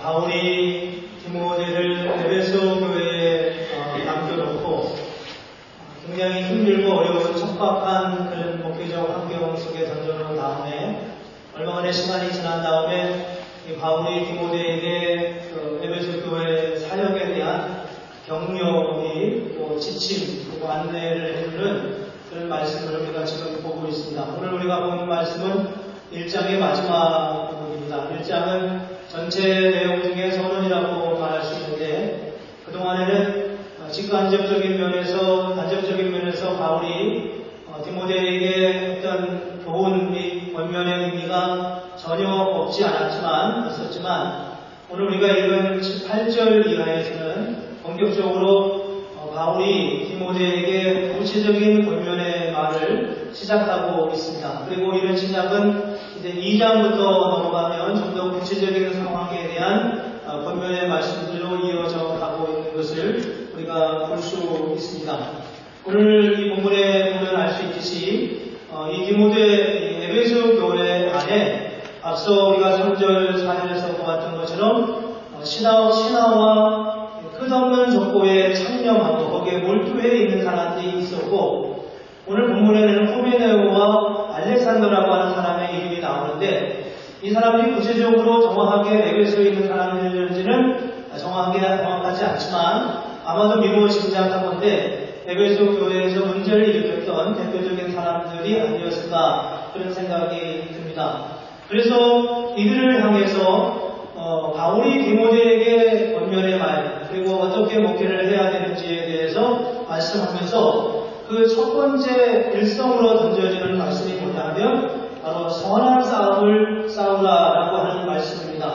바울이 디모데를 에베소 교회에 남겨놓고 굉장히 힘들고 어려운 척박한 그런 목회적 환경 속에 던져놓은 다음에 얼마간의 시간이 지난 다음에 이 바울이 디모데에게 에베소 교회 사역에 대한 격려이 또 지침 그리고 안내를 해주는 그런 말씀을 우리가 지금 보고 있습니다. 오늘 우리가 보는 말씀은 1장의 마지막 부분입니다. 1장은 전체 내용 중에 서론이라고 말할 수 있는데 그동안에는 직간접적인 면에서 바울이 디모데에게 어떤 교훈 및 권면의 의미가 전혀 있었지만 오늘 우리가 읽은 8절 이하에서는 본격적으로 바울이 디모데에게 구체적인 권면의 말을 시작하고 있습니다. 그리고 이런 시작은 이제 2장부터 넘어가면 좀 더 구체적인 상황에 대한 권면의 말씀들로 이어져 가고 있는 것을 우리가 볼 수 있습니다. 오늘 이 본문에 보면 알 수 있듯이 이 디모데 에베소 교회 안에 앞서 우리가 3절 4절에서 보았던 것처럼 신화와 끝없는 족보에 참여하고 거기에 몰두해 있는 사람들이 있었고 오늘 본문에는 후메네오와 알렉산더라고 하는 사람의 이름이 나오는데 이 사람들이 구체적으로 정확하게 에베소에 있는 사람들인지는 정확하지 않지만 아마도 미루어 짐작하건대 에베소 교회에서 문제를 일으켰던 대표적인 사람들이 아니었을까 그런 생각이 듭니다. 그래서 이들을 향해서 바울이 디모데에게 권면의 말 그리고 어떻게 목회를 해야 되는지에 대해서 말씀하면서 그 첫 번째 일성으로 던져지는 말씀이 뭐냐면 바로 선한 싸움을 싸우라라고 하는 말씀입니다.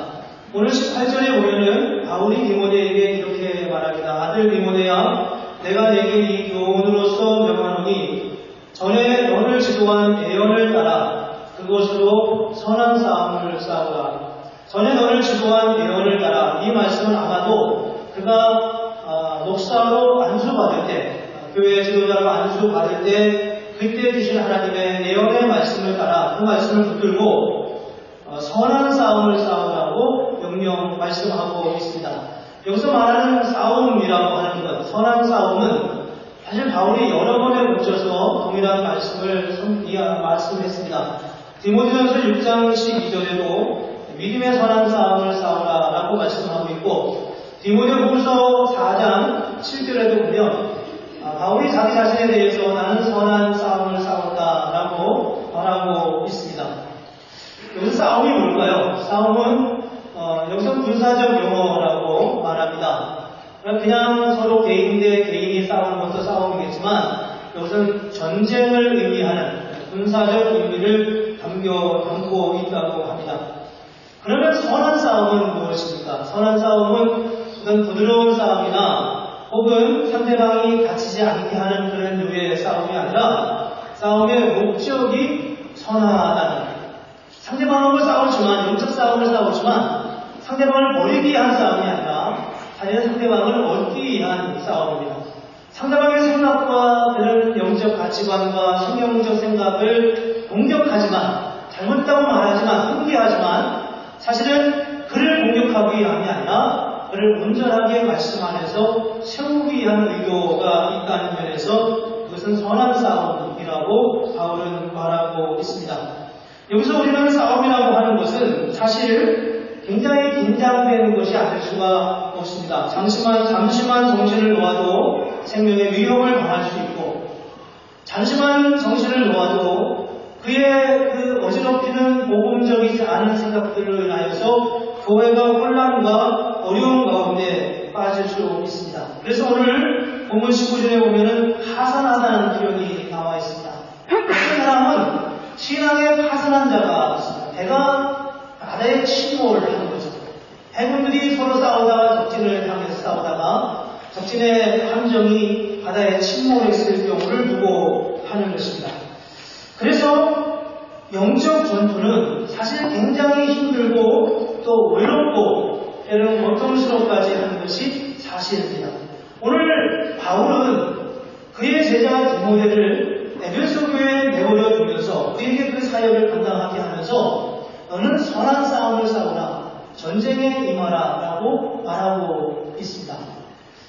오늘 18절에 보면은 바울이 디모데에게 이렇게 말합니다. 아들 디모데야 내가 내게 이 교훈으로서 명하노니 전에 너를 지도한 예언을 따라 그것으로 선한 싸움을 싸우라. 전에 너를 지도한 예언을 따라 이 말씀은 아마도 그가 목사로 안수받을 때 교회 지도자로 안수받을 때 그때 주신 하나님의 예언의 말씀을 따라 그 말씀을 붙들고 선한 싸움을 싸우라고 명령 말씀하고 있습니다. 여기서 말하는 싸움이라고 하는 것, 선한 싸움은 사실 바울이 여러 번에 걸쳐서 동일한 말씀했습니다. 디모데전서 6장 12절에도 믿음의 선한 싸움을 싸우라라고 말씀하고 있고 디모데후서 4장 7절에도 보면 바울이 자기 자신에 대해서 나는 선한 싸움을 싸웠다라고 말하고 있습니다. 여기서 싸움이 뭘까요? 싸움은 여기서 군사적 용어라고 말합니다. 그냥 서로 개인 대 개인이 싸우는 것도 싸움이겠지만 여기서는 전쟁을 의미하는 군사적 의미를 담고 있다고 합니다. 그러면 선한 싸움은 무엇입니까? 선한 싸움은 어떤 부드러운 싸움이나 혹은 상대방이 다치지 않게 하는 그런 류의 싸움이 아니라 싸움의 목적이 선하다는 상대방하고 싸우지만 영적 싸움을 싸우지만 상대방을 버리기 위한 싸움이 아니라 자기는 상대방을 얻기 위한 싸움입니다. 상대방의 생각과 그런 영적 가치관과 신경적 생각을 공격하지만 잘못했다고 말하지만 훈계하지만 사실은 그를 공격하기 위함이 아니라 그를 온전하게 말씀 안에서 세우기 위한 의도가 있다는 면에서 그것은 선한 싸움이라고 바울은 말하고 있습니다. 여기서 우리는 싸움이라고 하는 것은 사실 굉장히 긴장되는 것이 아닐 수가 없습니다. 잠시만 정신을 놓아도 생명의 위협을 당할 수 있고 잠시만 정신을 놓아도 그의 그 어지럽히는 모범적이지 않은 생각들로 인하여서 교회가 혼란과 어려운 가운데 빠질 수 있습니다. 그래서 오늘 본문 19절에 보면은 파산하다는 표현이 나와 있습니다. 어떤 사람은 신앙에 파산한 자가 있습니다. 배가 바다에 침몰을 하는 거죠. 해군들이 서로 싸우다가 적진을 향해서 싸우다가 적진의 함정이 바다에 침몰했을 경우를 두고 하는 것입니다. 그래서 영적 전투는 사실 굉장히 힘들고 또 외롭고 때로는 고통스럽까지 하는 것이 사실입니다. 오늘 바울은 그의 제자 디모데를 에베소 교회에 내버려 두면서 그에게 그 사역을 감당하게 하면서 너는 선한 싸움을 싸우라. 전쟁에 임하라 라고 말하고 있습니다.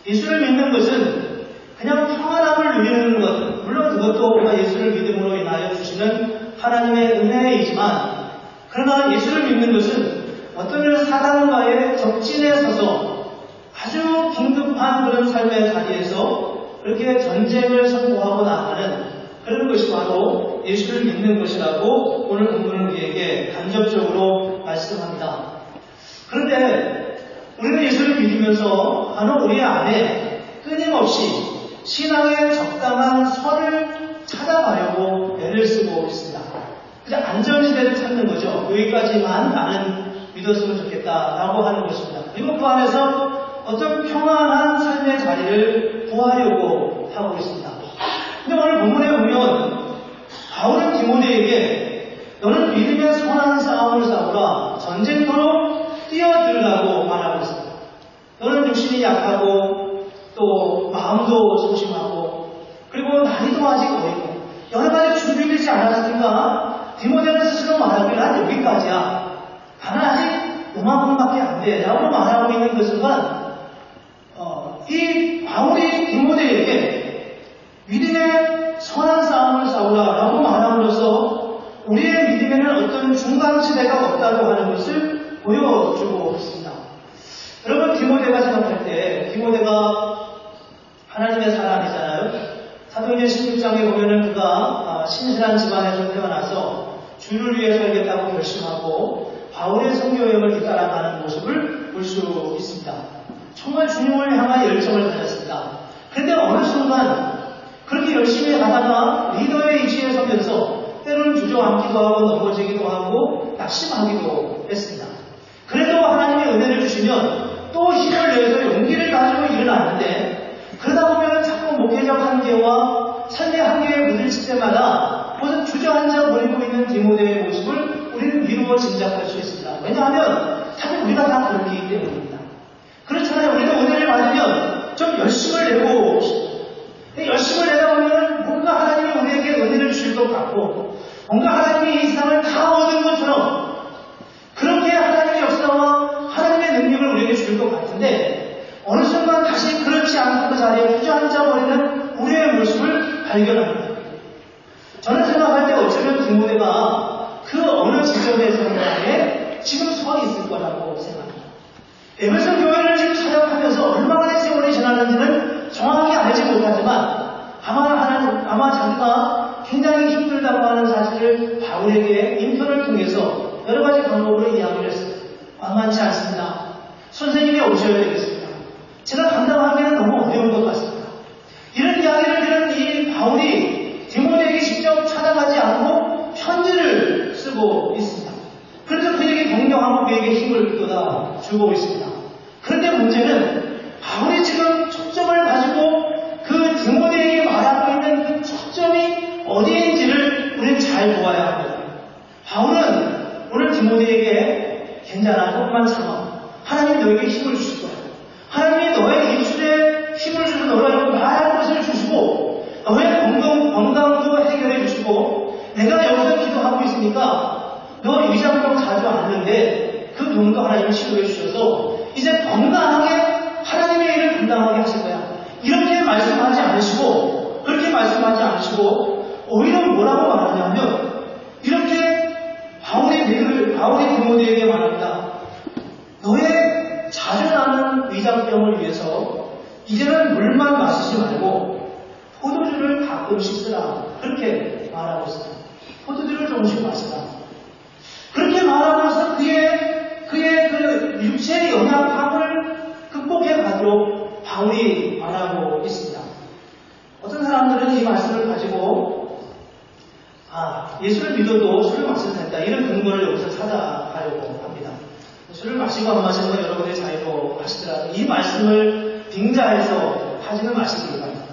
예수를 믿는 것은 그냥 평안함을 누리는 것, 물론 그것도 예수를 믿음으로 인하여 주시는 하나님의 은혜이지만, 그러나 예수를 믿는 것은 어떤 사단과의 적진에 서서 아주 긴급한 그런 삶의 자리에서 그렇게 전쟁을 선포하고 나가는 그런 것이 바로 예수를 믿는 것이라고 오늘 본문은 우리에게 간접적으로 말씀합니다. 그런데 우리는 예수를 믿으면서 간혹 우리 안에 끊임없이 신앙의 적당한 선을 찾아가려고 애를 쓰고 있습니다. 그냥 안전지대를 찾는 거죠. 여기까지만 나는 믿었으면 좋겠다라고 하는 것입니다. 그리고 그 안에서 어떤 평안한 삶의 자리를 구하려고 하고 있습니다. 근데 오늘 본문에 보면 바울은 디모데에게 너는 믿음의 선한 싸움을 싸우라, 전쟁터로 뛰어들라고 말하고 있습니다. 너는 육신이 약하고 또 마음도 소심하고 그리고 나이도 아직 어리고 여러 가지 준비되지 않았으니까 디모데는 스스로 말하기를 난 여기까지야. 나는 아직 요만큼밖에 안 돼. 라고 말하고 있는 그 순간 이 바울이 디모데에게 믿음의 선한 싸움을 싸우라라고 말함으로써 우리의 믿음에는 어떤 중간지대가 없다고 하는 것을 보여주고 있습니다. 여러분, 디모데가 생각할 때 디모데가 하나님의 사람이잖아요. 사도행전 16장에 보면은 그가 신실한 집안에서 태어나서 주를 위해 살겠다고 결심하고 바울의 선교여행을 뒤따라가는 모습을 볼 수 있습니다. 정말 주님을 향한 열정을 가졌습니다. 그런데 어느 순간 그렇게 열심히 가다가 리더의 위치에 서면서 때로는 주저앉기도 하고 넘어지기도 하고 낙심하기도 했습니다. 그래도 하나님의 은혜를 주시면 또 힘을 내서 용기를 가지고 일어나는데 그러다 보면 자꾸 목회적 한계와 삶의 한계에 부딪힐 때마다 모두 주저앉아 버리고 있는 디모데의 모습을 우리는 미루어 짐작할 수 있습니다. 왜냐하면 사실 우리가 다 그렇기 때문입니다. 그렇잖아요. 우리가 은혜를 받으면 좀 열심을 내고 열심을 내다 보면 뭔가 하나님이 우리에게 은혜를 주실 것 같고 뭔가 하나님이 이 세상을 다 얻은 것처럼 그렇게 하나님의 역사와 하나님의 능력을 우리에게 줄 것 같은데 어느 순간 다시 그렇지 않고 그 자리에 주저앉아 버리는 우리의 모습을 발견합니다. 저는 생각할 때 어쩌면 디모데가 그 어느 지점의 성장에 지금 서 있을 거라고 생각합니다. 에베소 교회를 지금 사역하면서 얼마나 세월이 지났는지는 정확히 알지 못하지만 아마 자기가 굉장히 힘들다고 하는 사실을 바울에게 인편을 통해서 여러 가지 방법으로 이야기를 했습니다. 만만치 않습니다. 선생님이 오셔야 되겠습니다. 제가 감당하기는 너무 어려운 것 같습니다. 이런 이야기를 들은 이 바울이 디모데에게 직접 찾아가지 않고 편지를 쓰고 있습니다. 그래서 그에게 격려하고 그에게 힘을 쏟아 주고 있습니다. 그런데 문제는 바울이 지금 초점을 가지고 그 디모데에게 말하고 있는 그 초점이 어디인지를 우리는 잘 보아야 합니다. 바울은 오늘 디모데에게 괜찮아, 조금만 참아. 하나님이 너에게 힘을 주실 거야. 하나님이 너의 입술에 힘을 주셔서 너를 말할 것을 주시고 너의 건강도 해결해 주시고 내가 여기서 기도하고 있으니까 너 위장병 자주 앓는데 그 병도 하나님이 치료해 주셔서 이제 건강하게 하나님의 일을 감당하게 하실 거야. 이렇게 말씀하지 않으시고 그렇게 말씀하지 않으시고 오히려 뭐라고 말하냐면 이렇게 바울이 디모데에게 말합니다. 너의 자주 나는 위장병을 위해서 이제는 물만 마시지 말고 포도주를 가끔씩 쓰라. 그렇게 말하고 있습니다. 포도주를 조금씩 마시라. 그렇게 말하면서 그의 그 육체의 영양함을 극복해 가도록 바울이 말하고 있습니다. 어떤 사람들은 이 말씀을 가지고 예수를 믿어도 술을 마실 수 있다. 이런 근거를 여기서 찾아가려고 합니다. 술을 마시고 안 마시는 건 여러분의 자유로 하시더라도 이 말씀을 빙자해서 하지는 마시기 바랍니다.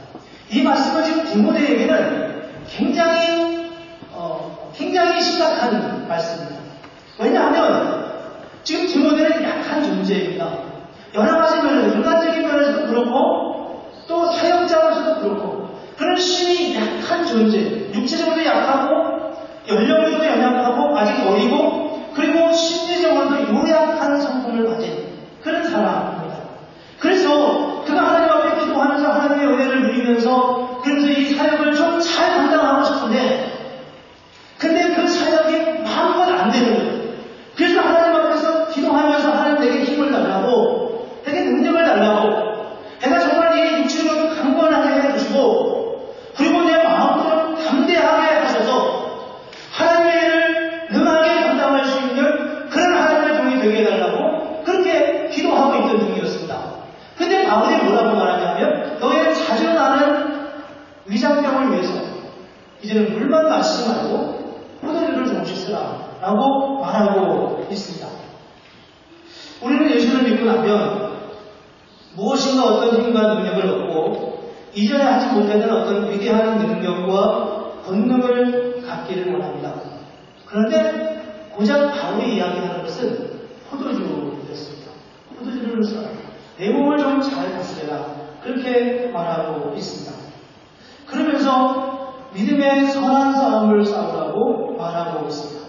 이 말씀은 지금 디모데에게는 굉장히 심각한 말씀입니다. 왜냐하면 지금 디모데는 약한 존재입니다. 여러 가지 면에서 인간적인 면에서도 그렇고 또 사역자로서도 그렇고 그런 신이 약한 존재, 육체적으로도 약하고 연령적으로 연약하고 아직 어리고 그리고 심리적으로도 요약한 성품을 되게 해달라고 그렇게 기도하고 있던 중이었습니다. 근데 바울이 뭐라고 말하냐면 너의 자주 나는 위장병을 위해서 이제는 물만 마시지 말고 포도주를 조금씩 쓰라 라고 말하고 있습니다. 우리는 예수를 믿고 나면 무엇인가 어떤 힘과 능력을 얻고 이전에 하지 못했던 어떤 위대한 능력과 권능을 갖기를 원합니다. 그런데 고작 바울이 이야기하는 것은 포도주였습니다. 포도주를 써라. 내 몸을 좀 잘 다스려라. 그렇게 말하고 있습니다. 그러면서 믿음의 선한 싸움을 싸우라고 말하고 있습니다.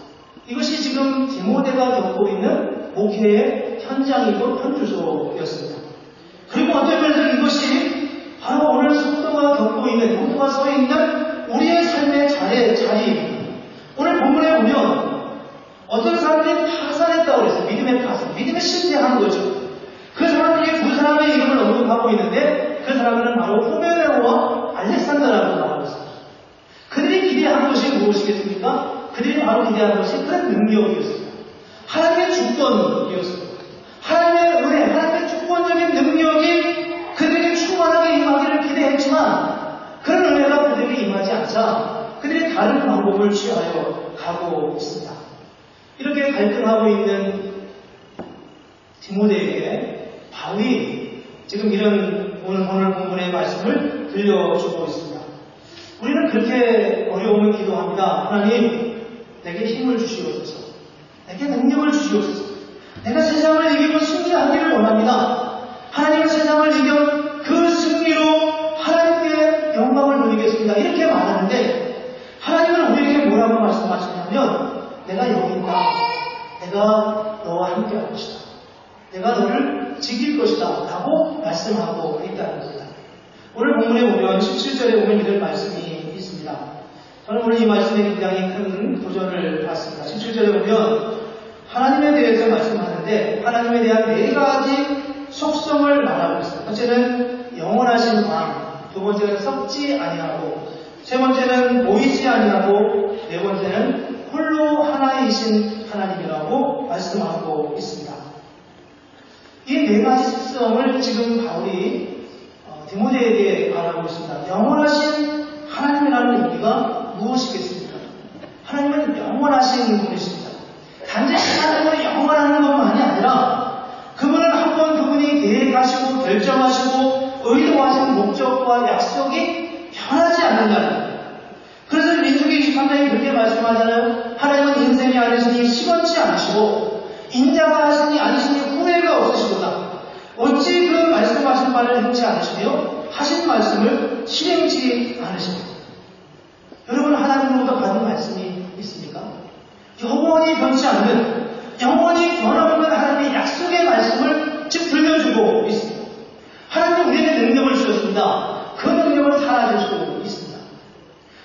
이것이 지금 디모데가 겪고 있는 목회의 현장이고 현주소였습니다. 그리고 어떤 면에서 이것이 바로 오늘 성도가 겪고 있는, 성도가 서 있는 우리의 삶의 자리입니다. 오늘 본문에 보면 어떤 사람들이 파산했다고 그랬어요. 믿음의 파산, 믿음의 실패하는 거죠. 그 사람들이 두 사람의 이름을 언급하고 있는데 그 사람들은 바로 후메네오와 알렉산더라고 나오고 있습니다. 그들이 기대한 것이 무엇이겠습니까? 그들이 바로 기대한 것이 큰 능력이었습니다. 하나님의 주권이었습니다. 하나님의 은혜, 하나님의 주권적인 능력이 그들에게 충만하게 임하기를 기대했지만 그런 은혜가 그들에게 임하지 않자 그들이 다른 방법을 취하여 가고 있습니다. 이렇게 갈등하고 있는 디모데에게 바울이 지금 이런 오늘 본문의 말씀을 들려주고 있습니다. 우리는 그렇게 어려움을 기도합니다. 하나님, 내게 힘을 주시옵소서. 내게 능력을 주시옵소서. 내가 세상을 이기고 승리하기를 원합니다. 하나님은 세상을 이겨 그 승리로 하나님께 영광을 돌리겠습니다. 이렇게 말하는데 하나님은 우리에게 뭐라고 말씀하시냐면 내가 여기 있다. 내가 너와 함께 할 것이다. 내가 너를 지킬 것이다. 라고 말씀하고 있다는 겁니다. 오늘 본문에 보면 17절에 보면 이런 말씀이 있습니다. 저는 오늘 이 말씀에 굉장히 큰 도전을 받습니다. 17절에 보면 하나님에 대해서 말씀하는데 하나님에 대한 네 가지 속성을 말하고 있습니다. 첫째는 영원하신 왕, 두 번째는 썩지 아니하고, 세 번째는 보이지 아니하고, 네 번째는 홀로 하나이신 하나님이라고 말씀하고 있습니다. 이 네 가지 속성을 지금 바울이 디모데에게 말하고 있습니다. 영원하신 하나님이라는 의미가 무엇이겠습니까? 하나님은 영원하신 분이십니다. 단지 하나님으로 영원한 것만이 아니라 그분은 한번 그분이 계획하시고 결정하시고 의도하신 목적과 약속이 변하지 않는다는 거예요. 그래서 민수기 23장에 그렇게 말씀하잖아요. 하나님은 인생이 아니시니 시건치 않으시고 인자가 하시니 아니시니 후회가 없으시도다. 어찌 그 말씀하신 바를 행치 않으시며 하신 말씀을 실행치 않으십니까? 여러분, 하나님으로부터 받은 말씀이 있습니까? 영원히 변치 않는, 영원히 변함없는 하나님의 약속의 말씀을 지금 들려주고 있습니다. 하나님은 우리에게 능력을 주셨습니다. 그 능력을 살아줄 수 있습니다.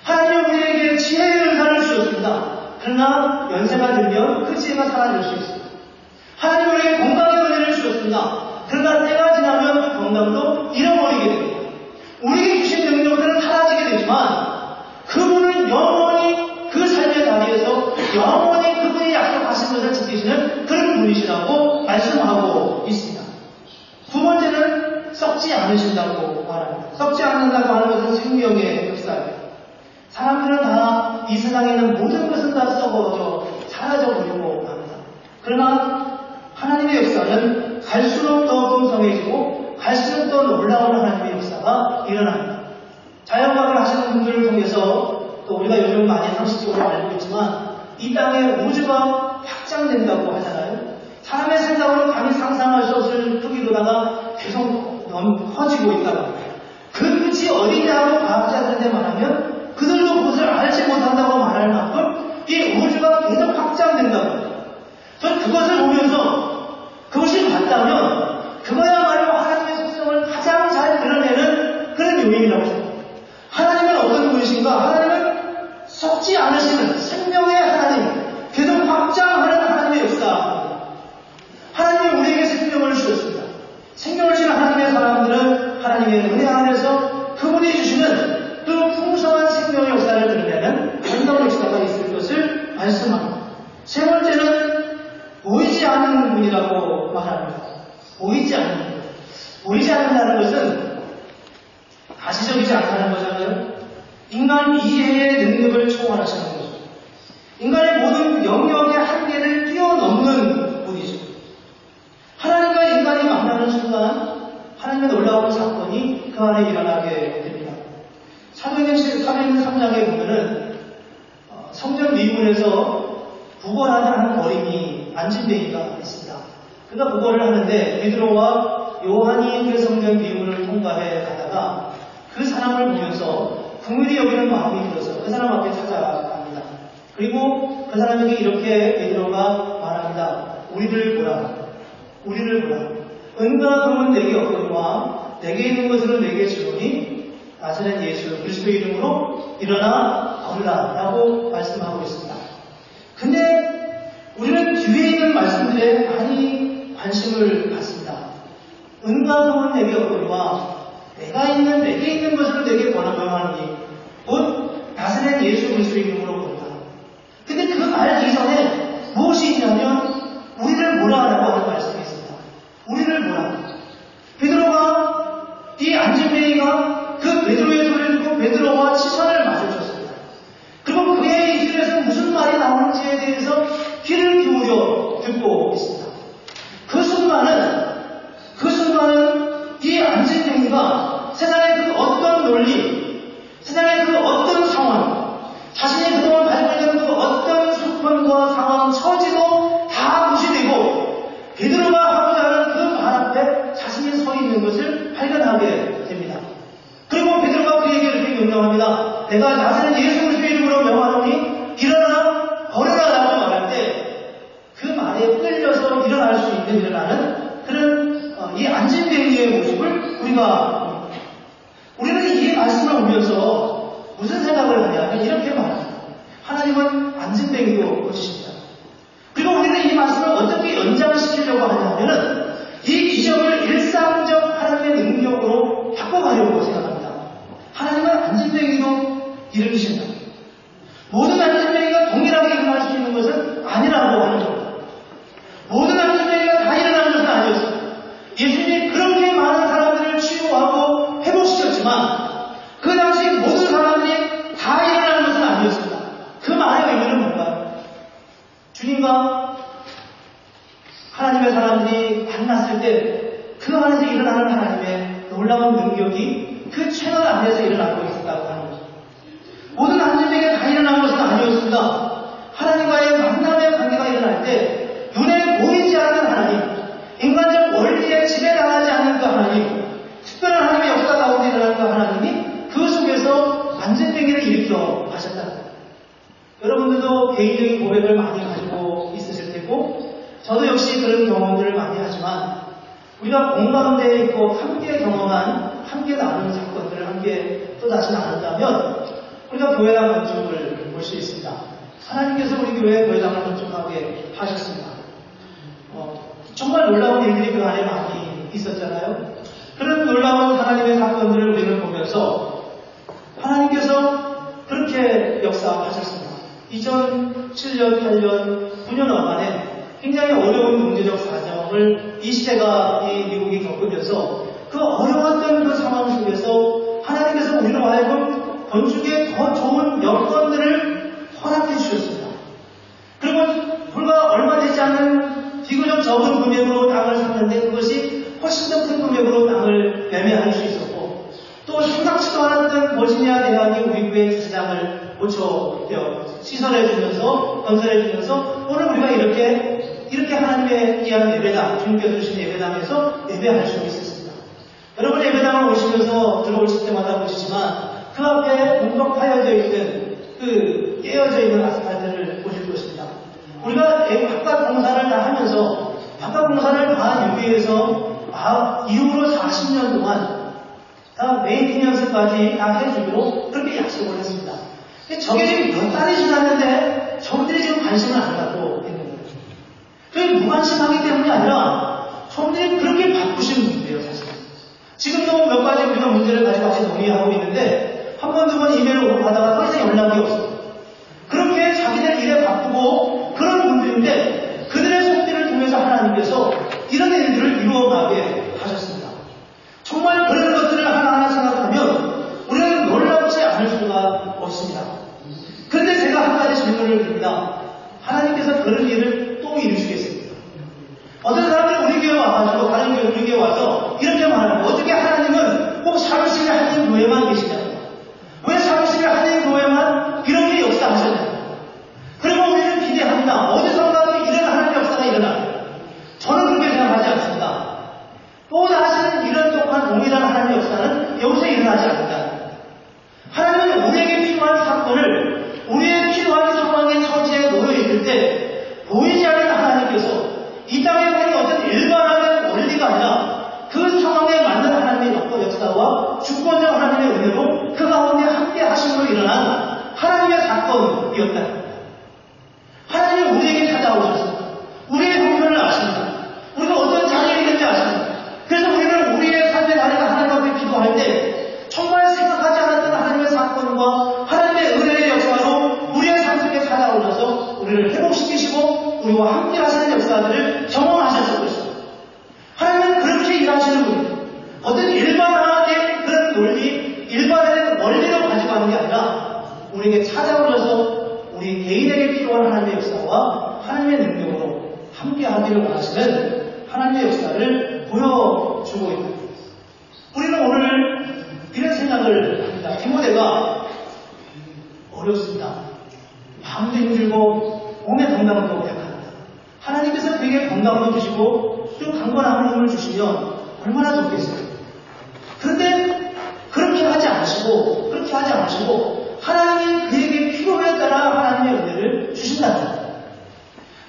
하나님은 우리에게 지혜의 은사를 주셨습니다. 그러나 연세가 들면 그 지혜가 사라질 수 있습니다. 하나님은 우리에게 건강의 은혜를 주셨습니다. 그러나 때가 지나면 그 건강도 잃어버리게 됩니다. 우리에게 주신 능력들은 사라지게 되지만 그분은 영원히 그 삶의 자리에서 영원히 그분이 약속하신 것을 지키시는 그런 분이시라고 말씀하고 있습니다. 두 번째는 썩지 않으신다고 말합니다. 썩지 않는다고 하는 것은 생명의 역사예요. 사람들은 다 이 세상에 있는 모든 것은 다 썩어져 사라져버리고 합니다. 그러나 하나님의 역사는 갈수록 더 풍성해지고 갈수록 더 놀라운 하나님의 역사가 일어납니다. 자연과학을 하시는 분들을 통해서 또 우리가 요즘 많이 상식적으로 알고 있지만 이 땅에 우주가 확장된다고 하잖아요. 사람의 생각으로 감히 상상할 수 없을 크기로다가 계속 커지고 있다고 합니다. 그 끝이 어디냐고 과학자들한테 말하면 그들도 그것을 알지 못한다고 말할 만큼 이 우주가 계속 확장된다고 합니다. 저는 그것을 보면서 그것이 맞다면 그거야말로 하나님의 속성을 가장 잘 드러내는 그런 요인이라고 생각합니다. 하나님은 어떤 분이신가? 하나님은 썩지 않으시는 생명의 하나님, 계속 확장하는 하나님의 역사입니다. 하나님이 우리에게 생명을 주셨습니다. 생명을 주는 하나님의 않는 분이라고 말합니다. 보이지 않는 분. 보이지 않는다는 것은 가시적이지 않다는 거잖아요. 인간 이해의 능력을 초월하시는 거죠. 인간의 모든 영역의 한계를 뛰어넘는 분이죠. 하나님과 인간이 만나는 순간 하나님의 놀라운 사건이 그 안에 일어나게 됩니다. 사도행전 3장에 보면은 성전 미문에서 구걸하는 한 거린이 안진뱅이가 있습니다. 그가 구걸을 하는데 베드로와 요한이 그 성전 미문을 통과해 가다가 그 사람을 보면서 긍휼히 여기는 마음이 들어서 그 사람 앞에 찾아갑니다. 그리고 그 사람에게 이렇게 베드로가 말합니다. 우리를 보라. 우리를 보라. 은과 금은 내게 없거니와 내게 있는 것으로 내게 주노니 나사렛 예수 그리스도의 이름으로 일어나 걸으라 라고 말씀하고 있습니다. 근데 우리는 뒤에 있는 말씀들에 많이 관심을 갖습니다. 은과 금은 내게 없거니와 내게 있는 것으로 내게 권하노니 곧 나사렛 예수 그리스도의 이름으로 걸으라. 근데 그 말 이전에 무엇이 있냐면 우리를 보라라고 하는 말씀이 있습니다. 우리를 보라. 베드로가 이 안진뱅이가 그 베드로의 소리를 듣고 베드로와 시선을 마주쳤습니다. 그리고 그의 입술에서 무슨 말이 나오는지에 대해서 귀를 기울여 듣고 있습니다. 그 순간은 이 안진뱅이가 세상의 그 어떤 논리, 세상의 그 어떤 상황, 자신이 그동안 가지고 있는 그 어떤 수건과 상황, 처지도 다 무시되고 베드로가 하고자 하는 그 말 앞에 자신이 서 있는 것을 발견하게 됩니다. 그리고 베드로가 그에게 이렇게 명령합니다. 내가 나사렛 예수 그리스도의 이름으로 명하노니 일어나 걸으라 라고 말할 때 그 말에 끌려서 일어날 수 있는 일어나는 그런 이 안진뱅이의 모습을 우리는 이 말씀을 보면서 무슨 생각을 하냐면 이렇게 말합니다. 하나님은 안진뱅이도 고치십니다. 그리고 우리는 이 말씀을 어떻게 연장시키려고 하냐면은 이 기적을 일상적 하나님의 능력으로 바꿔가려고 생각합니다. 하나님은 안진뱅이도 일으키신다. 모든 안진뱅이가 동일하게 일어날 수 있는 것은 아니라고 하는 겁니다. 모든 안진뱅이가 다 일어나는 것은 아니었습니다. 예수님이 그렇게 많은 사람들을 치유하고 회복시켰지만 그 당시 모든 사람들이 다 일어나는 것은 아니었습니다. 그 말의 의미는 뭔가요? 주님과 하나님의 사람들이 만났을 때 그 안에서 일어나는 하나님의 놀라운 능력이 그 채널 안에서 일어나고 있었다고 하는 거죠. 모든 안진뱅이가 다 일어난 것은 아니었습니다. 하나님과의 만남의 관계가 일어날 때 눈에 보이지 않는 하나님, 인간적 원리에 지배당하지 않는 그 하나님, 특별한 하나님의 역사 가운데 일어나는 그 하나님이 그 속에서 안진뱅이를 일으켜 가셨다는 거예요. 여러분들도 개인적인 고백을 많이 가지고 있으실 테고 저도 역시 그런 경험들을 많이 하지만 우리가 공감대에 있고 함께 경험한, 함께 나누는 사건들을 함께 또다시 나눈다면 우리가 교회당 건축을 볼 수 있습니다. 하나님께서 우리 교회에 교회당을 건축하게 하셨습니다. 정말 놀라운 일들이 그 안에 많이 있었잖아요. 그런 놀라운 하나님의 사건들을 우리는 보면서 하나님께서 그렇게 역사하셨습니다. 2007년, 8년, 9년간에 굉장히 어려운 경제적 사정을 이 시대가 이 미국이 겪으면서 그 어려웠던 그 상황 속에서 하나님께서 우리로 하여금 건축에 더 좋은 여건들을 허락해 주셨습니다. 그리고 불과 얼마 되지 않은 비교적 적은 금액으로 땅을 샀는데 그것이 훨씬 더 큰 금액으로 땅을 매매할 수 있었고 또 생각지도 않았던 버지니아 대학이 우리 교회 주차장을 시설해주면서 건설해주면서 오늘 우리가 이렇게 하나님의 귀한 예배당, 주님께서 주신 예배당에서 예배할 수 있었습니다. 여러분 예배당을 오시면서 들어오실 때마다 보시지만 그 앞에 공동 파여져 있는 그 깨어져 있는 아스팔트를 보실 것입니다. 우리가 바깥 공사를 다 하면서 바깥 공사를 다 유비해서 이후로 40년 동안 다 메인티넌스까지 다 해주기로 그렇게 약속을 했습니다. 저게 지금 몇 달이 지났는데 저분들이 지금 관심을 안 갖고 있는 거예요. 그게 무관심하기 때문이 아니라 저분들이 그렇게 바쁘신 분들이에요, 사실. 지금도 몇 가지 우리가 문제를 가지고 같이 논의하고 있는데 한 번, 두 번 이메일을 오고하다가 더 이상 연락이 없어요. 그렇게 자기들 일에 바쁘고 그런 분들인데 그들의 손길을 통해서 하나님께서 이런 일들을 이루어가게 하셨습니다. 정말 그런 것들을 하나하나 생각하면 우리는 놀랍지 않을 수가 없습니다. 그런데 제가 한 가지 질문을 드립니다. 하나님께서 그런 일을 또 이루시겠습니까? 어떤 사람들이 우리 교회 와가지고 다른 교회 우리 교회 와서 이렇게 말하는 거예요. 어떻게 하나님은 꼭 사무실에 하나님 교회만 계시냐고. 왜 사무실에 하나님 교회만 이렇게 역사하셨냐고. 그리고 우리는 기대합니다. 어디선가 이런 하나님의 역사가 일어나요. 저는 그렇게 생각하지 않습니다. 또 다시는 이런 똑같은 동일한 하나님의 역사는 여기서 일어나지 않는다. 하나님은 우리에게 필요한 사건을 우리의 필요한 상황에 처지에 놓여 있을 때 보이지 않는 하나님께서 이 땅에 보는 어떤 일반화된 원리가 아니라 그 상황에 맞는 하나님의 역사와 주권적 하나님의 은혜로 그 가운데 함께 하심으로 일어난 하나님의 사건이었다. 하나님이 우리에게 찾아오셨습니다. 우리의 형편을 아십니다. 우리가 어떤 자리에 있는지 아십니다. 그래서 우리는 우리의 삶의 다리가 하나님 앞에 기도할 때 정말 생각하지 않았던 하나님의 사건과 하나님의 은혜의 역사로 우리의 삶 속에 찾아오셔서 우리를 회복시키시고 우리와 함께 하시는 역사들을 경험하셨을 것입니다. 하나님은 그렇게 일하시는 분입니다. 어떤 일반화된 그런 논리, 일반화된 원리로 가지고 가는 게 아니라 우리에게 찾아오셔서 우리 개인에게 필요한 하나님의 역사와 하나님의 능력으로 함께 하기를 원하시는 하나님의 역사를 보여주고 있는 것입니다. 우리는 오늘 이런 생각을 합니다. 디모데가 어렵습니다. 마음도 힘들고 몸의 건강도 약합니다. 하나님께서 그에게 건강도 주시고 좀 강건한 힘을 주시면 얼마나 좋겠어요. 그런데 그렇게 하지 않으시고 하나님이 그에게 필요에 따라 하나님의 은혜를 주신다는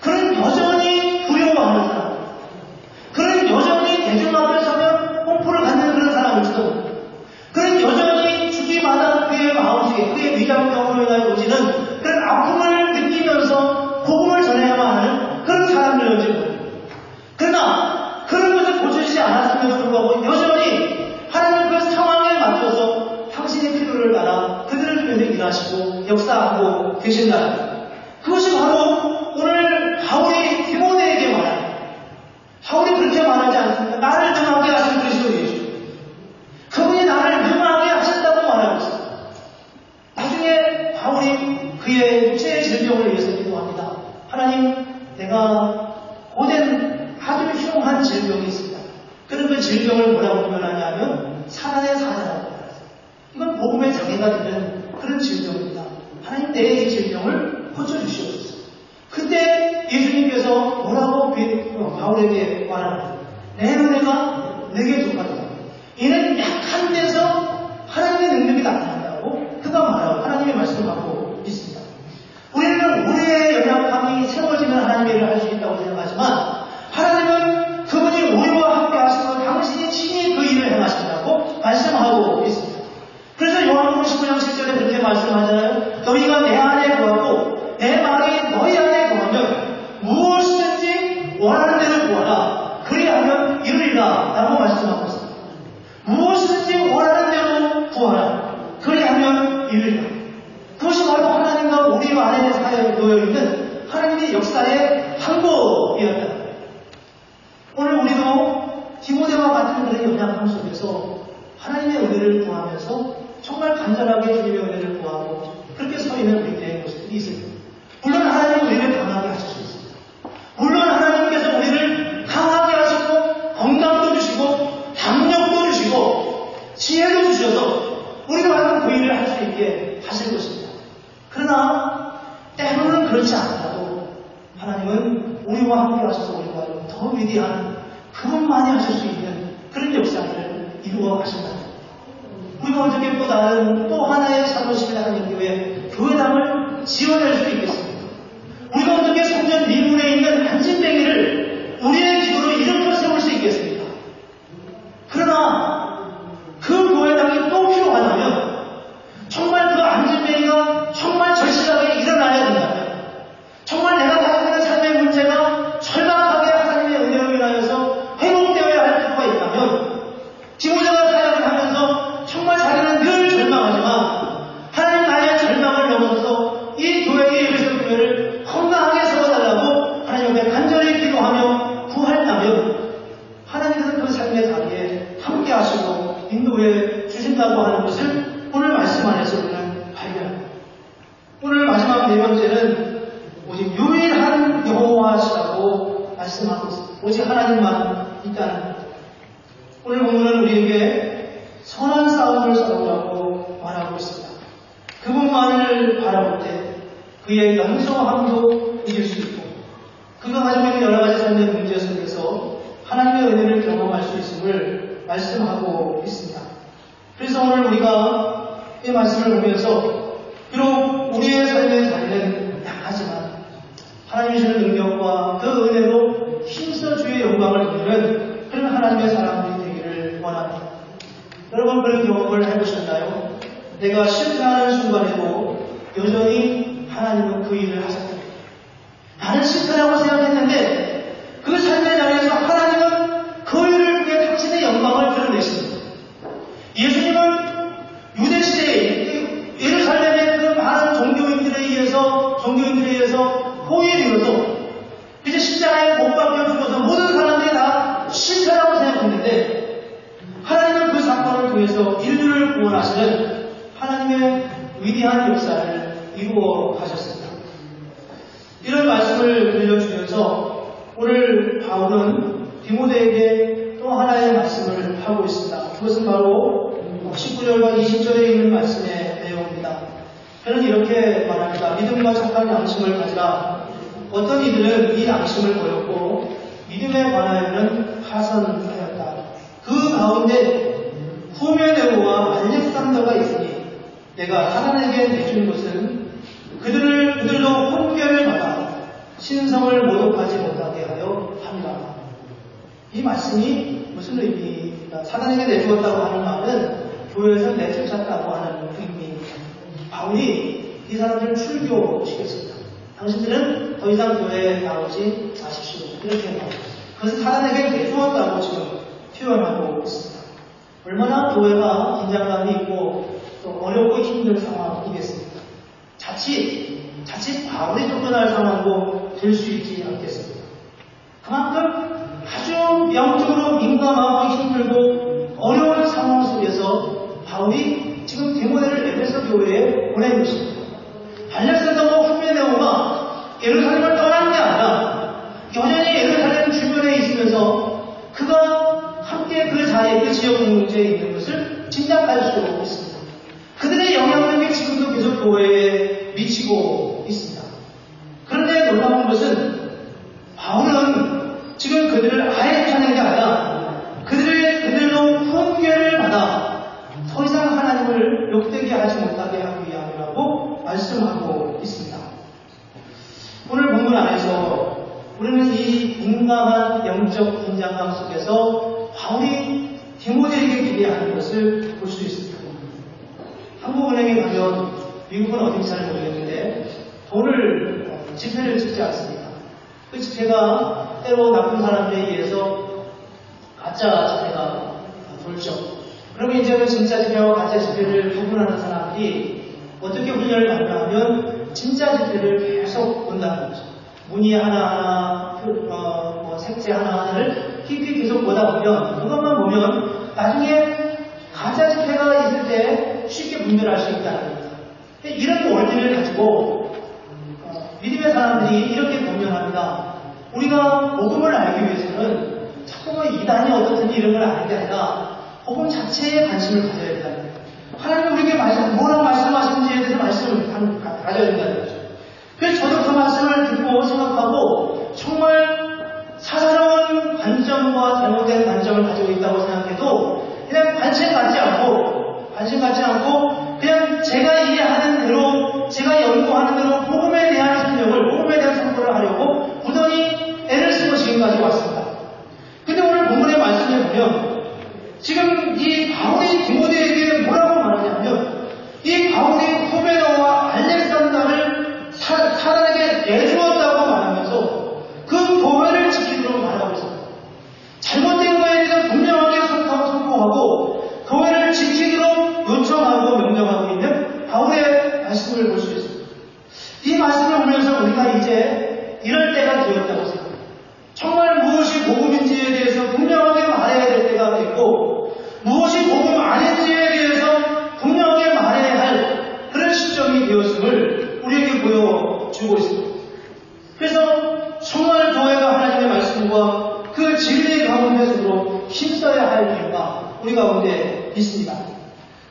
그런 여전히 두려워하는 사람, 그런 여전히 대중 앞에 서면 공포를 갖는 그런 사람일지도, 그런 여전히 주기마다 그의 마음속에 그의 위장병으로 인하여 오지는 그런 아픔을 느끼면서 복음을 전해야만 하는 그런 사람들일지도. 그러나 그런 것을 고쳐지지 않았음에도 불구하고 여전히 하나님 그 상황에 맞춰서 당신의 필요를 따라 그들을 위해 일하시고 역사하고 계신다. 그것이 바로 오늘 바울이 디모데에게 말합니다. 바울이 그렇게 말하지 않습니까? 나를 능하게 하신 그리스도 예수. 그분이 나를 능하게 하셨다고 말하고 있습니다. 나중에 바울이 그의 육체의 질병을 위해서 기도합니다. 하나님, 내가 고된 아주 흉한 질병이 있습니다. 그런 그 질병을 뭐라고 표현하냐면 사단의 사자라고 말합니다. 이건 복음의 장애가 되는 그런 질병입니다. 하나님, 내 이 질병을 고쳐주시옵소서. 그때 예수님께서 뭐라고 바울에게 말합니다. 내 은혜가 내게 속하다. 이는 약한 데서 하나님의 능력이 나타난다고 그가 말하고 하나님의 말씀을 갖고 있습니다. 우리는 우리의 연약함이 세워지는 하나님의 일을 할 수 있다고 생각하지만 하나님은 그분이 우리와 함께 하시고 당신이 친히 그 일을 행하신다고 말씀하고 있습니다. 그래서 요한복음 19장 7절에 그렇게 말씀하잖아요. 너희가 내 안에 구하고 내 말이 너희 안에 구하면 무엇이든지 원하는 대로 구하라. 그리하면 이루리라 라고 말씀하고 있습니다. 무엇이든지 원하는 대로 구하라. 그리하면 이루리라. 그것이 바로 하나님과 우리 안에 사역에 놓여있는 하나님의 역사의 방법이었다. 오늘 우리도 디모데와 같은 그런 연약함 속에서 하나님의 은혜를 구하면서 정말 간절하게 주님의 은혜를 구하고 그렇게 서 있는 우리들의 모습이 있습니다. 물론 하나님은 우리를 강하게 하실 수 있습니다. 물론 하나님께서 우리를 강하게 하시고 건강도 주시고 담력도 주시고 지혜도 주셔서 우리가 하는 그 일을 할 수 있게 하실 것입니다. 그러나 때로는 그렇지 않더라도 하나님은 우리와 함께 하셔서 우리가 더 위대한 그분만이 하실 수 있는 그런 역사를 이루어 가신다. 우리가 어떻게 또 다른 또 하나의 사도신의 하나님 교회당을 지어낼 수 있겠습니까? 우리가 어떻게 성전 미문에 있는 안진뱅이를 우리의 기도로 일으켜 세울 수 있겠습니까? 그러나 그 교회당이 또 필요하다면 정말 그 안진뱅이가 정말 절실하게 일어나야 된다면 정말 내가 가지고 있는 삶의 문제가 절박하게 하나님의 은혜로 인하여서 회복되어야 할 필요가 있다면 디모데가 사역을 하면서 정말 자기는 늘 절망하지만 하나님 나의 절망을 넘어서서 이 교회의 예배소 교회를 건강하게 세워달라고 하나님 앞에 간절히 기도하며 구한다면 구해 주신다고 하는 것을 오늘 말씀 안에서 우리는 발견합니다. 오늘 마지막 네 번째는 오직 유일한 여호와시라고 말씀하고 있습니다. 오직 하나님만 있다는 것. 오늘 본문은 우리에게 선한 싸움을 싸우라고 말하고 있습니다. 그분만을 바라볼 때 그의 연소함도 이길 수 있고 그가 가지고 있는 여러 가지 삶의 문제 속에서 하나님의 은혜를 경험할 수 있음을 말씀하고 있습니다. 그래서 오늘 우리가 이 말씀을 보면서 비록 우리의 삶의 자리는 약하지만 하나님이 주는 능력과 그 은혜로 힘써 주의 영광을 누리는 그런 하나님의 사람들이 되기를 원합니다. 여러분 그런 경험을 해보셨나요? 내가 실패하는 순간에도 여전히 하나님은 그 일을 하셨다. 나는 실패라고 생각했는데 그 삶의 자리에서 하나님은 그 일을 통해 당신의 영광을 드러내십니다. 예수님은 유대시대에 예루살렘의 그 많은 종교인들에 의해서 포위되어서 이제 십자가에 못 박혀 죽어서 모든 사람들이 다 실패라고 생각했는데 하나님은 그 사건을 통해서 인류를 구원하시는 하나님의 위대한 역사를 이루어 가셨습니다. 이런 말씀을 들려주면서 오늘 바울은 디모데에게 또 하나의 말씀을 하고 있습니다. 그것은 바로 19절과 20절에 있는 말씀의 내용입니다. 그는 이렇게 말합니다. 믿음과 착한 양심을 가지라. 어떤 이들은 이 양심을 버렸고 믿음에 관하여는 파선하였다. 그 가운데 후메네오와 알렉산더가 있으니 내가 하나님에게 내준 것은 그들도 훈계를 받아 신성을 모독하지 못하게 하려 합니다. 이 말씀이 무슨 의미입니까? 사단에게 내주었다고 하는 말은 교회에서 내쫓았다고 하는 의미입니다. 바울이 이 사람들을 출교시켰습니다. 당신들은 더 이상 교회에 나오지 마십시오. 이렇게 말합니다. 그것은 사단에게 내주었다고 지금 표현하고 있습니다. 얼마나 교회가 긴장감이 있고 또 어렵고 힘든 상황이겠습니까? 자칫 바울이 쫓겨날 상황도 될 수 있지 않겠습니까? 그만큼 아주 영적으로 민감하고 힘들고 어려운 상황 속에서 바울이 지금 디모데를 에베소 교회에 보낸 것입니다. 알렉산더와 후메네오가 예루살렘을 떠난 게 아니라 여전히 예루살렘 주변에 있으면서 그가 함께 그 자리에 그 지역 공동체에 있는 것을 짐작할 수 있습니다. 그들의 영향력이 지금도 계속 교회에 미치고 있습니다. 그런데 놀라운 것은 바울은 지금 그들을 아예 쫓아낸 게 아니라 그들로 훈계를 받아 더 이상 하나님을 욕되게 하지 못하게 하기 위함이라고 말씀하고 있습니다. 오늘 본문 안에서 우리는 이 민감한 영적 긴장감 속에서 바울이 디모데에게 기대하는 것을 볼 수 있습니다. 한국은행에 가면 미국은 어딘지 잘 모르겠는데 돈을 지폐를 찍지 않습니까? 그 지폐가 때로 나쁜 사람들에 의해서 가짜 지폐가 돌죠. 그러면 이제 그 진짜 지폐와 가짜 지폐를 구분하는 사람들이 어떻게 훈련을 받냐 하면 진짜 지폐를 계속 본다는 거죠. 무늬 하나하나, 색채 하나하나를 깊이 계속 보다 보면 그것만 보면 나중에 가짜 지폐가 있을 때 쉽게 분별할 수 있다는 겁니다. 이런 원리를 가지고 믿음의 사람들이 이렇게 변명합니다. 우리가 복음을 알기 위해서는 자꾸 이단이 어떻든지 이런 걸 아는 게 아니라 복음 자체에 관심을 가져야 된다는 거예요. 하나님 우리에게 뭐라고 말씀하시는지에 대해서 말씀을 가져야 된다는 거죠. 그래서 저도 그 말씀을 듣고 생각하고 정말 사사로운 관점과 잘못된 관점을 가지고 있다고 생각해도 그냥 관심 갖지 않고 그냥 제가 이해하는 대로 제가 연구하는 대로 복음에 대한 설명을 복음에 대한 선포를 하려고 부단히 애를 쓰고 지금까지 왔습니다. 근데 오늘 본문의 말씀에 보면 지금 이 바울이 디모데에게 뭐라고 말하냐면 이 바울이 후메네오와 알렉산더를 사단에게 내주었다고 말하면서 그 교회를 지키도록 말하고 있습니다. 잘못된 거에 대해서 분명하게 선포하고 교회를 지키도록 요청하고 명령하고 있는 바울의 말씀을 볼 수 있습니다. 이 말씀을 보면서 우리가 이제 이럴 때가 되었다고 생각합니다. 정말 무엇이 복음인지에 대해서 분명하게 말해야 될 때가 됐고 무엇이 복음 아닌지 성령의 손으로 힘써야 할 이유가 우리 가운데 있습니다.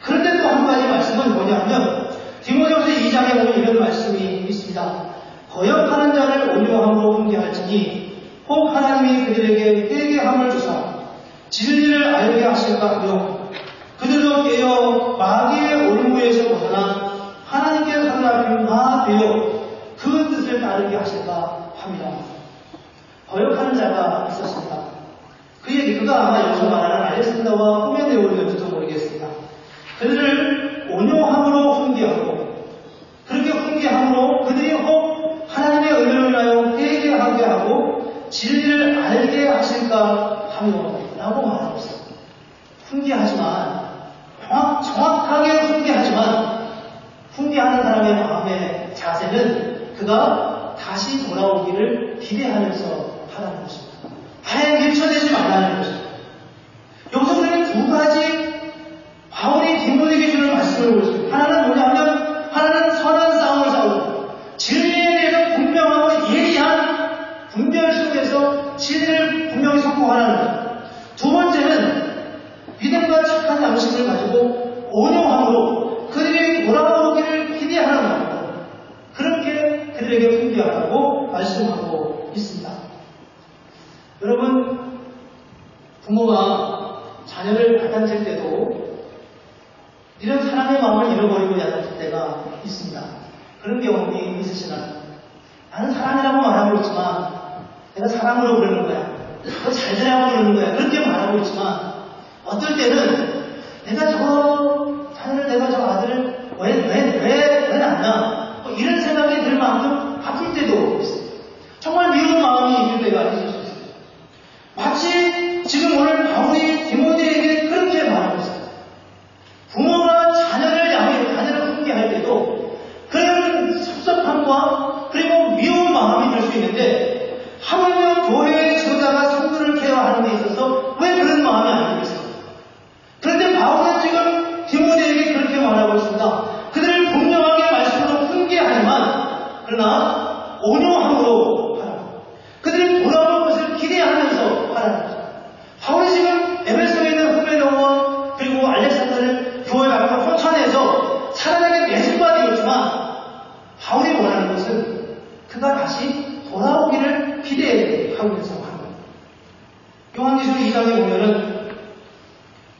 그런데 또 한 가지 말씀은 뭐냐면 디모데후서 2장에 보면 이런 말씀이 있습니다. 거역하는 자를 온유함으로 훈계할지니 혹 하나님이 그들에게 회개함을 주사 진리를 알게 하실까 하며 그들도 깨어 마귀의 올무에서 벗어나 하나님께 사랑하는 바 되어 그 뜻을 따르게 하실까 합니다. 거역하는 자가 있었습니다. 그가 아마 여기서 말하는 알렉산더와 후메네오였을지도 모르겠습니다. 그들을 온유함으로 훈계하고 그렇게 훈계함으로 그들이 혹 하나님의 은혜를 인하여 회개하게 하고 진리를 알게 하실까 하며 라고 말하고 있습니다. 훈계하지만 정확하게 훈계하지만 훈계하는 사람의 마음의 자세는 그가 다시 돌아오기를 기대하면서 하라는 것입니다. 아예 밀쳐내지 말라는 것입니다. 여기서 우리는 두 가지 바울이 디모데에게 주는 말씀을 보십니다. 하나는 뭐냐면 하나는 선한 싸움을 싸우고 진리에 대해서 분명하고 예리한 분별 속에서 진리를 분명히 선포하라는 것. 두 번째는 믿음과 착한 양심을 가지고 온유함으로 그들이 돌아오기를 기대하는 마음으로 그렇게 그들에게 훈계하라고 말씀하고 있습니다. 여러분, 부모가 자녀를 가단칠 때도 이런 사랑의 마음을 잃어버리고 야단칠 때가 있습니다. 그런 경험이 있으시나요? 나는 사랑이라고 말하고 있지만 내가 사랑으로 그러는 거야. 너 잘 되라고 그러는 거야. 그렇게 말하고 있지만 어떨 때는 내가 저 아들을 왜 낳나? 이런 생각이 들 만큼 아플 때도 있어요. 정말 미운 마음이 있을 때가 있을 수 있어요. 마치 지금 오늘 바울이 디모데에게 그렇게 말하고 있어요. 부모가 자녀를 훈계할 때도 그런 섭섭함과 그리고 미운 마음이 들 수 있는데 하물며 교회의 지도자가 성도를 케어하는 데 있어서 왜 그런 마음이 안 들겠어요? 그런데 바울은 지금 디모데에게 그렇게 말하고 있습니다. 그들을 분명하게 말씀으로 훈계하지만 그러나 온유함으로 하라. 그들이 돌아올 것을 기대하면서 하라는 거죠. 바울이 지금 에베소에 있는 후메네오와 그리고 알렉산더를 교회 앞으로 쫓아내서 사람에게 매진바 되었지만 바울이 원하는 것은 그가 다시 돌아오기를 기대하면서 하는 거예요. 요한계시록 2장에 보면은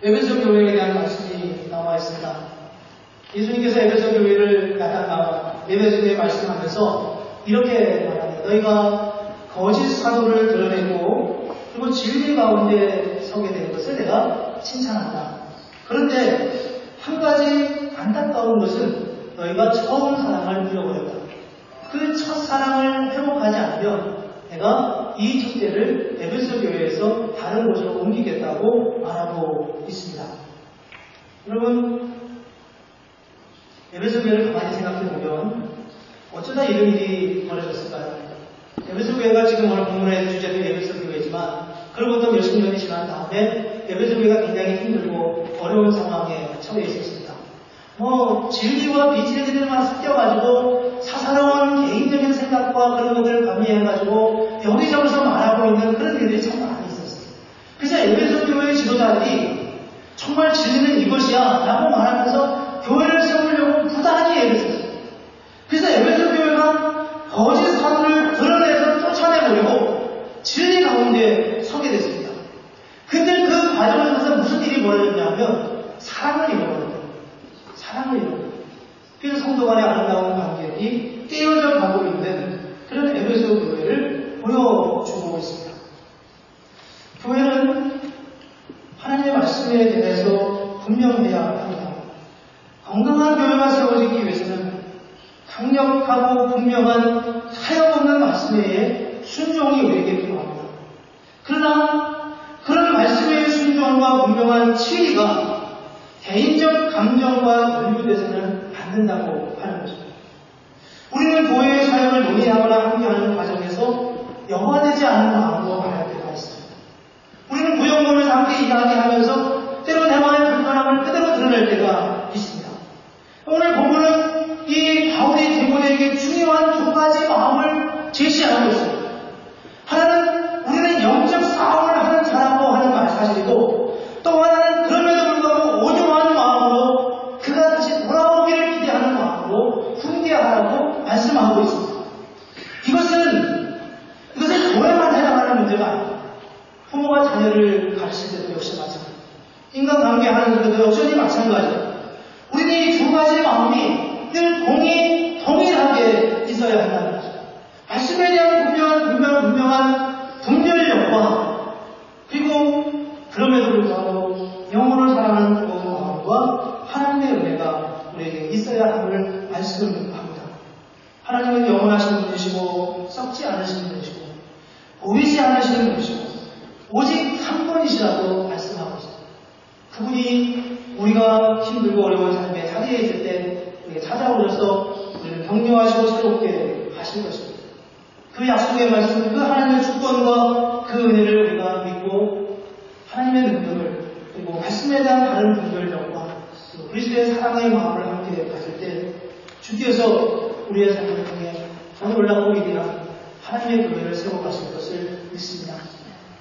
에베소 교회에 대한 말씀이 나와 있습니다. 예수님께서 에베소 교회를 에베소 교회에 말씀하면서 이렇게 말합니다. 너희가 거짓 사도를 드러내고 그리고 진리 가운데 서게 된 것을 내가 칭찬한다. 그런데 한 가지 안타까운 것은 너희가 처음 사랑을 잃어버렸다. 그 첫 사랑을 회복하지 않으면 내가 이 축제를 에베소 교회에서 다른 곳으로 옮기겠다고 말하고 있습니다. 여러분, 에베소 교회를 가만히 생각해보면 어쩌다 이런 일이 벌어졌을까요? 에베소 교회가 지금 오늘 본문의 주제도 에베소 교회지만 그로부터 몇십 년이 지난 다음에 에베소 교회가 굉장히 힘들고 어려운 상황에 처해 있었습니다. 진리와 비치의 그들만 섞여가지고 사사로운 개인적인 생각과 그런 것들을 가미해가지고 여기저기서 말하고 있는 그런 일들이 참 많이 있었어요. 그래서 에베소 교회의 지도자들이 정말 진리는 이것이야 라고 말하면서 교회를 세우려고 부단히 애를 썼어요. 그래서 에베소 교회가 거짓 사도를 드러내서 쫓아내버리고 진리 가운데 서게 됐습니다. 근데 그 과정에서 무슨 일이 벌어졌냐면 사랑을 잃어버렸어요. 그래서 성도 간의 아름다운 관계들이 깨어져 가고 있는 그런 에베소 교회를 보여주고 있습니다. 교회는 하나님의 말씀에 대해서 분명해야 합니다. 건강한 교회가 세워지기 위해서는 강력하고 분명한 사역 없는 말씀에 순종이 우리에게 필요합니다. 그러나 그런 말씀의 순종과 분명한 치의가 개인적 감정과 분류돼서는 안 된다고 하는 것입니다. 우리는 교회의 사역을 논의하거나 함께하는 과정에서 영화되지 않은 마음으로 바랄 때가 있습니다. 우리는 무용론에서 함께 이야기하면서 때로 대만의 불편함을 그대로 드러낼 때가 있습니다. 오늘 본문은 이 바울이 디모데에게 중요한 두 가지 마음을 제시하고 있습니다. 하나는 우리는 영적 싸움을 하는 자라고 하는 하실 때도 역시 마찬가지. 인간관계 하는 데도 역시 마찬가지예요. 우리는 이 두 가지 마음이 늘 동일하게 있어야 한다는 거죠. 말씀에 대한 분명한 분별력과 그리고 그럼에도 불구하고 영혼을 사랑하는 뜨거운 마음과 하나님의 은혜가 우리에게 있어야 함을 말씀을 합니다. 하나님은 영원하신 분이시고 썩지 않으시는 분이시고 보이지 않으시는 분이시고 오직 한 분이시라고 말씀하고 있습니다. 그분이 우리가 힘들고 어려운 삶의 자리에 있을 때 우리에게 찾아오셔서 우리를 격려하시고 새롭게 하신 것입니다. 그 약속의 말씀, 그 하나님의 주권과 그 은혜를 우리가 믿고 하나님의 능력을 그리고 말씀에 대한 다른 분별력과 그리스도의 사랑의 마음을 함께 가질 때 주께서 우리의 삶을 통해 더 놀랍고 위대한 하나님의 교회를 세워가실 것을 믿습니다.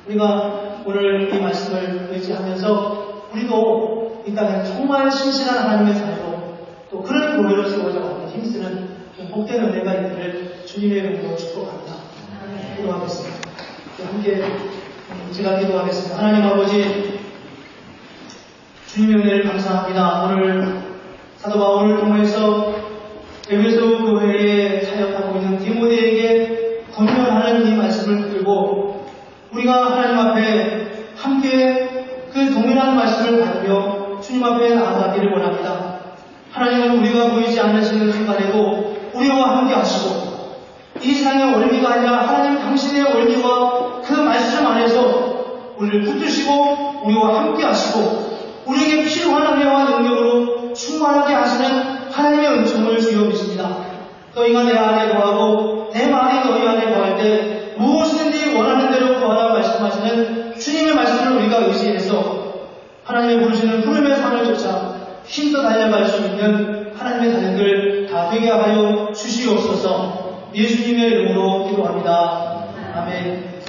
우리가 오늘 이 말씀을 의지하면서 우리도 이 땅에 정말 신실한 하나님의 자녀로 또 그런 교회로 세워져 가는 힘쓰는 복된 은혜가 있기를 주님의 이름으로 축복합니다. 기도하겠습니다. 함께 제가 기도하겠습니다. 하나님 아버지, 주님의 은혜를 감사합니다. 오늘 사도 바울을 통해서 에베소 교회에 사역하고 있는 디모데에게 권면하는 이 말씀을 들고 우리가 하나님 앞에 함께 그 동일한 말씀을 받으며 주님 앞에 나아가기를 원합니다. 하나님은 우리가 보이지 않으시는 순간에도 우리와 함께 하시고 이 세상의 원리가 아니라 하나님 당신의 원리와 그 말씀 안에서 우리를 붙드시고 우리와 함께 하시고 우리에게 필요한 은혜와 능력으로 충만하게 하시는 하나님의 은총을 주여 믿습니다. 너희가 내 안에 거하고 내 말이 너희 안에 거할 때 무엇이든지 원하는 대로 구하라 말씀하시는 주님의 말씀을 우리가 의지해서 하나님의 부르시는 부름의 산을 쫓아 힘써 달려갈 수 있는 하나님의 자녀들 다 되게 하여 주시옵소서. 예수님의 이름으로 기도합니다. 아멘.